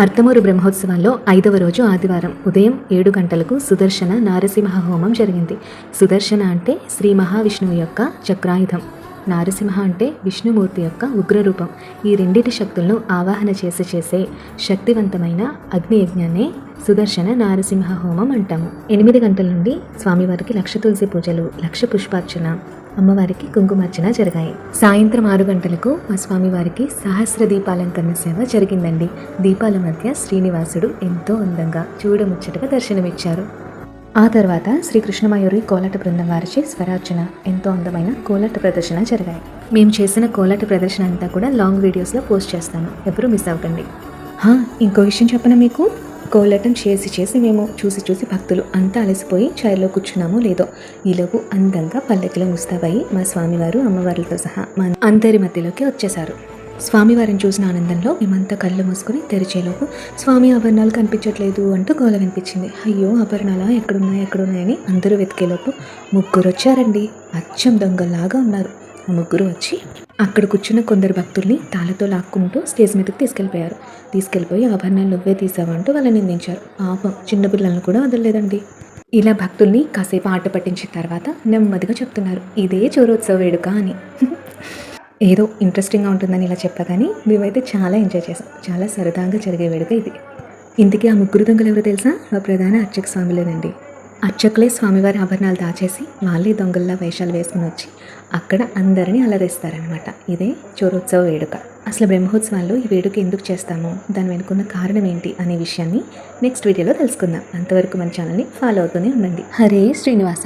అర్ధమూరు బ్రహ్మోత్సవాల్లో 5వ రోజు ఆదివారం ఉదయం 7 గంటలకు సుదర్శన నారసింహ హోమం జరిగింది. సుదర్శన అంటే శ్రీ మహావిష్ణువు యొక్క చక్రాయుధం, నారసింహ అంటే విష్ణుమూర్తి యొక్క ఉగ్రరూపం. ఈ రెండిటి శక్తులను ఆవాహన చేసే శక్తివంతమైన అగ్నియజ్ఞాన్నే సుదర్శన నారసింహ హోమం అంటాము. 8 గంటల నుండి స్వామివారికి లక్ష తులసి పూజలు, లక్ష పుష్పార్చన, అమ్మవారికి కుంకుమార్చన జరిగాయి. సాయంత్రం 6 గంటలకు మా స్వామివారికి సహస్ర దీపాలంకరణ సేవ జరిగిందండి. దీపాల మధ్య శ్రీనివాసుడు ఎంతో అందంగా చూడముచ్చటగా దర్శనమిచ్చారు. ఆ తర్వాత శ్రీకృష్ణమయూరి కోలాట బృందం వారిచే స్వరార్చన, ఎంతో అందమైన కోలాట ప్రదర్శన జరిగాయి. మేము చేసిన కోలాట ప్రదర్శన అంతా కూడా లాంగ్ వీడియోస్లో పోస్ట్ చేస్తాను, ఎవరు మిస్ అవ్వకండి. ఇంకో విషయం చెప్పనా మీకు, కోలాటం చేసి మేము చూసి భక్తులు అంతా అలసిపోయి చైర్లో కూర్చున్నామో లేదో, ఈలోపు అందంగా పల్లకిలో ముస్తాబయి మా స్వామివారు అమ్మవార్లతో సహా మా అందరి మధ్యలోకి వచ్చేశారు. స్వామివారిని చూసిన ఆనందంలో మేమంతా కళ్ళు మూసుకొని తెరిచేలోపు స్వామి ఆభరణాలు కనిపించట్లేదు అంటూ గోల వినిపించింది. అయ్యో, ఆభరణాలా ఎక్కడున్నాయని అందరూ వెతికేలోపు 3 వచ్చారండి. అచ్చం దొంగల్లాగా ఉన్నారు. ఆ 3 వచ్చి అక్కడ కూర్చున్న కొందరు భక్తుల్ని తాళతో లాక్కుంటూ స్టేజ్ మీదకి తీసుకెళ్ళిపోయి ఆభరణాలు నువ్వే తీసావా అంటూ వాళ్ళని నిందించారు. పాపం చిన్నపిల్లలను కూడా వదలలేదండి. ఇలా భక్తుల్ని కాసేపు ఆట పట్టించిన తర్వాత నెమ్మదిగా చెప్తున్నారు, ఇదే చోరోత్సవ వేడుక అని. ఏదో ఇంట్రెస్టింగ్గా ఉంటుందని ఇలా చెప్పా, కానీ మేమైతే చాలా ఎంజాయ్ చేసాం. చాలా సరదాగా జరిగే వేడుక ఇది. ఇంతకీ ఆ 3 దొంగలు ఎవరో తెలుసా? మా ప్రధాన అర్చక స్వామిలేనండి. అర్చకులే స్వామివారి ఆభరణాలు దాచేసి వాళ్ళే దొంగల్లా వేషాలు వేసుకుని వచ్చి అక్కడ అందరినీ అలరిస్తారనమాట. ఇదే చోరోత్సవ వేడుక. అసలు బ్రహ్మోత్సవాల్లో ఈ వేడుక ఎందుకు చేస్తామో, దాని వెనుకున్న కారణం ఏంటి అనే విషయాన్ని నెక్స్ట్ వీడియోలో తెలుసుకుందాం. అంతవరకు మన ఛానల్ని ఫాలో అవుతూనే ఉండండి. హరే శ్రీనివాస.